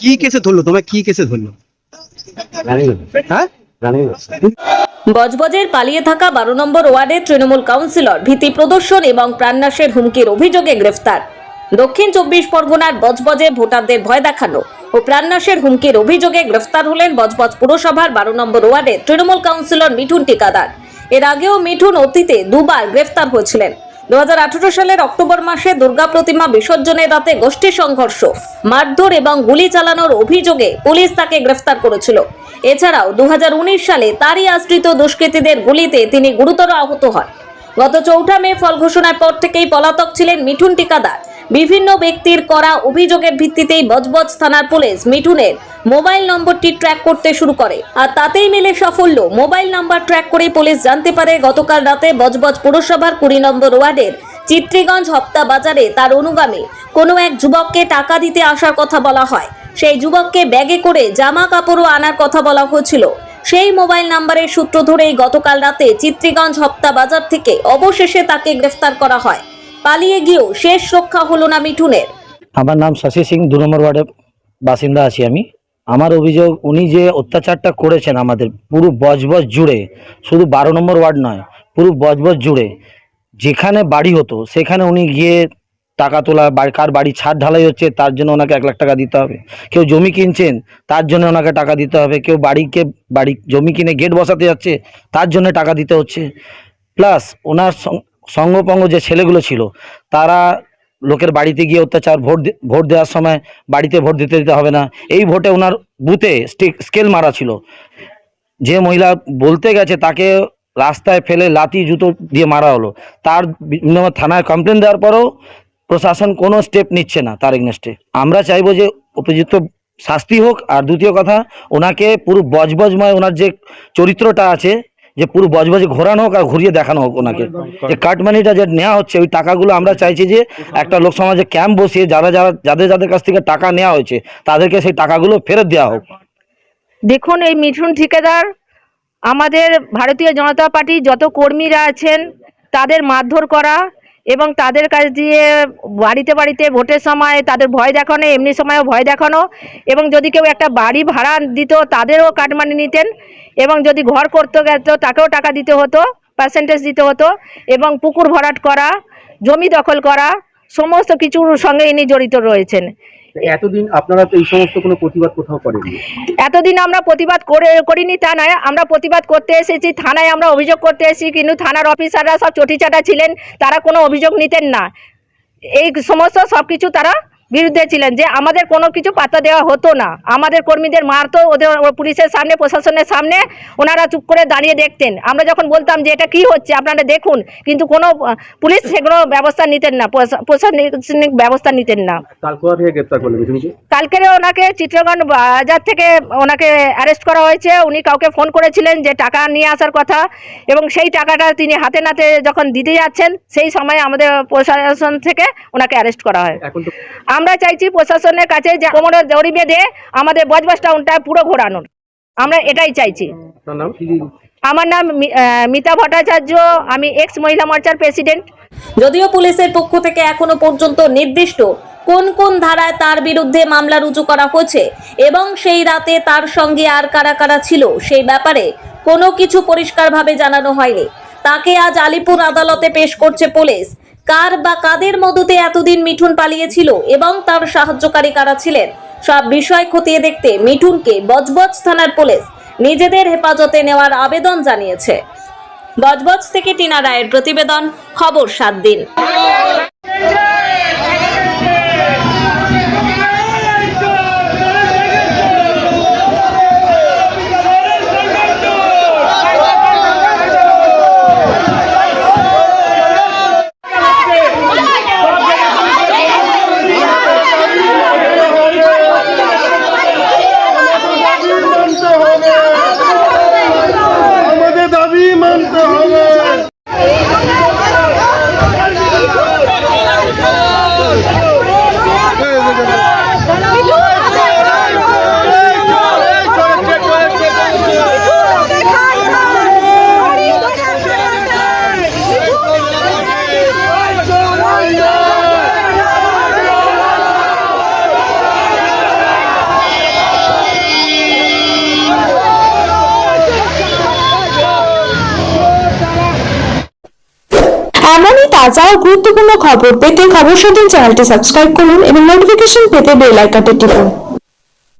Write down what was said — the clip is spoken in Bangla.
কি কেসে ধরলো তোমায়, কি কেসে ধরলো? হ্যাঁ, বজবজের পালিয়ে থাকা 12 নম্বর ওয়ার্ডের তৃণমূল কাউন্সিলর ভীতি প্রদর্শন এবং প্রাণনাশের হুমকির অভিযোগে গ্রেফতার। দক্ষিণ 24 পরগনার বজবজে ভোটারদের ভয় দেখানো ও প্রাণনাশের হুমকির অভিযোগে গ্রেফতার হলেন বজবজ পুরসভার 12 নম্বর ওয়ার্ডের তৃণমূল কাউন্সিলর মিঠুন টিকাদার। এর আগেও মিঠুন অতীতে দুবার গ্রেফতার হয়েছিলেন। 2018 সালের অক্টোবর মাসে দুর্গা প্রতিমা বিসর্জনের রাতে গোষ্ঠী সংঘর্ষ, মারধর এবং গুলি চালানোর অভিযোগে পুলিশ তাকে গ্রেফতার করেছিল। এছাড়াও 2019 সালে তারই আশ্রিত দুষ্কৃতীদের গুলিতে তিনি গুরুতর আহত হন। গত 4 মে ফল ঘোষণার পর থেকেই পলাতক ছিলেন মিঠুন টিকাদার। বিভিন্ন ব্যক্তির করা অভিযোগের ভিত্তিতেই বজবজ থানার পুলিশ মিঠুনের মোবাইল নম্বরটি ট্র্যাক করতে শুরু করে, আর তাতেই মিলে সাফল্য। মোবাইল নাম্বার ট্র্যাক করে পুলিশ জানতে পারে গতকাল রাতে বজবজ পুরসভার 20 নম্বর ওয়ার্ডের চিত্রিগঞ্জ হপ্তা বাজারে তার অনুগামী কোনো এক যুবককে টাকা দিতে আসার কথা বলা হয়। সেই যুবককে ব্যাগে করে জামা কাপড়ও আনার কথা বলা হয়েছিল। সেই মোবাইল নাম্বারের সূত্র ধরেই গতকাল রাতে চিত্রিগঞ্জ হপ্তা বাজার থেকে অবশেষে তাকে গ্রেফতার করা হয়। পালিয়ে গিয়েও শেষ রক্ষা হলো না মিঠুনের। আমার নাম শশী সিং, 2 নম্বর ওয়ার্ডের বাসিন্দা আছি আমি। আমার অভিযোগ, উনি যে অত্যাচারটা করেছেন আমাদের পুরো বজবজ জুড়ে, শুধু 12 নম্বর ওয়ার্ড নয়, পুরো বজবজ জুড়ে যেখানে বাড়ি হতো সেখানে উনি গিয়ে টাকা তোলা, কার বাড়ি ছাদ ঢালাই হচ্ছে তার জন্য ওনাকে 1 লাখ টাকা দিতে হবে, কেউ জমি কিনছেন তার জন্য ওনাকে টাকা দিতে হবে, কেউ বাড়ি জমি কিনে গেট বসাতে যাচ্ছে তার জন্য টাকা দিতে হচ্ছে। প্লাস ওনার সঙ্গপঙ্গ যে ছেলেগুলো ছিল তারা লোকের বাড়িতে গিয়ে অত্যাচার, ভোট দেওয়ার সময় বাড়িতে ভোট দিতে হবে না, এই ভোটে ওনার বুথে স্কেল মারা ছিল। যে মহিলা বলতে গেছে তাকে রাস্তায় ফেলে লাথি জুতো দিয়ে মারা হলো। তার থানায় কমপ্লেন দেওয়ার পরেও প্রশাসন কোনো স্টেপ নিচ্ছে না তার এগনেস্টে। আমরা চাইবো যে উপযুক্ত শাস্তি হোক। আর দ্বিতীয় কথা, ওনাকে পুরো বজবজময় ওনার যে চরিত্রটা আছে, যে পুরো বজবজে ঘোরানো হোক আর ঘুরিয়ে দেখানো হোক ওনাকে। যে কাটমানিটা যে নেওয়া হচ্ছে ওই টাকাগুলো আমরা চাইছি যে একটা লোক সমাজে ক্যাম্প বসিয়ে যাদের কাছ থেকে টাকা নেওয়া হয়েছে তাদেরকে সেই টাকাগুলো ফেরত দেওয়া হোক। দেখুন, এই মিঠুন ঠিকাদার আমাদের ভারতীয় জনতা পার্টির যত কর্মীরা আছেন তাদের মারধর করা এবং তাদের কাছ দিয়ে বাড়িতে বাড়িতে ভোটের সময় তাদের ভয় দেখানো, এমনি সময়ও ভয় দেখানো, এবং যদি কেউ একটা বাড়ি ভাড়া দিত তাদেরও কাটমানি নিতেন, এবং যদি ঘর করতে গেত তাকেও টাকা দিতে হতো, পার্সেন্টেজ দিতে হতো, এবং পুকুর ভরাট করা, জমি দখল করা, সমস্ত কিছুর সঙ্গে ইনি জড়িত রয়েছেন। এতদিন আপনারা তো এই সমস্ত কোনো প্রতিবাদ কোথাও করেননি? এতদিন আমরা প্রতিবাদ করিনি তা নয়, আমরা প্রতিবাদ করতে এসেছি, থানায় আমরা অভিযোগ করতে এসেছি, কিন্তু থানার অফিসাররা সব চটিচাটা ছিলেন, তারা কোনো অভিযোগ নিতেন না। এই সমস্ত সব কিছু তারা বিরুদ্ধে ছিলেন, যে আমাদের কোনো কিছু পাত্তা দেওয়া হতো না। আমাদের কর্মীদের মারতো, ওদের পুলিশের সামনে, প্রশাসনের সামনে ওনারা চুপ করে দাঁড়িয়ে দেখতেন। আমরা যখন বলতাম যে এটা কি হচ্ছে আপনারা দেখুন, কিন্তু কোনো পুলিশ সেগুলো ব্যবস্থা নিতেন না, প্রশাসনিক ব্যবস্থা নিতেন না। কালকে ওনাকে চিত্রগঞ্জ বাজার থেকে ওনাকে অ্যারেস্ট করা হয়েছে। উনি কাউকে ফোন করেছিলেন যে টাকা নিয়ে আসার কথা, এবং সেই টাকাটা তিনি হাতে নাতে যখন দিতে যাচ্ছেন সেই সময় আমাদের প্রশাসন থেকে ওনাকে অ্যারেস্ট করা হয়। আমরা চাইছি প্রশাসনের কাছে যে কোমরে দড়ি বেঁধে আমাদের বজবজ টাউনটা পুরো ঘোরানোর, আমরা এটাই চাইছি। আমার নাম মিতা ভট্টাচার্য, আমি এক্স মহিলা মোর্চার প্রেসিডেন্ট। যদিও পুলিশের পক্ষ থেকে এখনো পর্যন্ত নির্দিষ্ট কোন কোন ধারায় তার বিরুদ্ধে মামলা রুজু করা হয়েছে এবং সেই রাতে তার সঙ্গে আর কারা কারা ছিল সেই ব্যাপারে কোনো কিছু পরিষ্কারভাবে জানানো হয়নি। তাকে আজ আলিপুর আদালতে পেশ করছে পুলিশ। কার বা কাদের মদতে এতদিন মিঠুন পালিয়েছিল এবং তার সাহায্যকারী কারা ছিলেন সব বিষয় খতিয়ে দেখতে মিঠুনকে বজবজ থানার পুলিশ নিজেদের হেফাজতে নেওয়ার আবেদন জানিয়েছে। বজবজ থেকে টিনা রায়ের প্রতিবেদন, খবর 7 দিন। আমাদের দাবি মানতে হবে। এমনই তাজা ও গুরুত্বপূর্ণ খবর পেতে খবর শোধন চ্যানেলটি সাবস্ক্রাইব করুন এবং নোটিফিকেশন পেতে বেল আইকনটি টিপুন।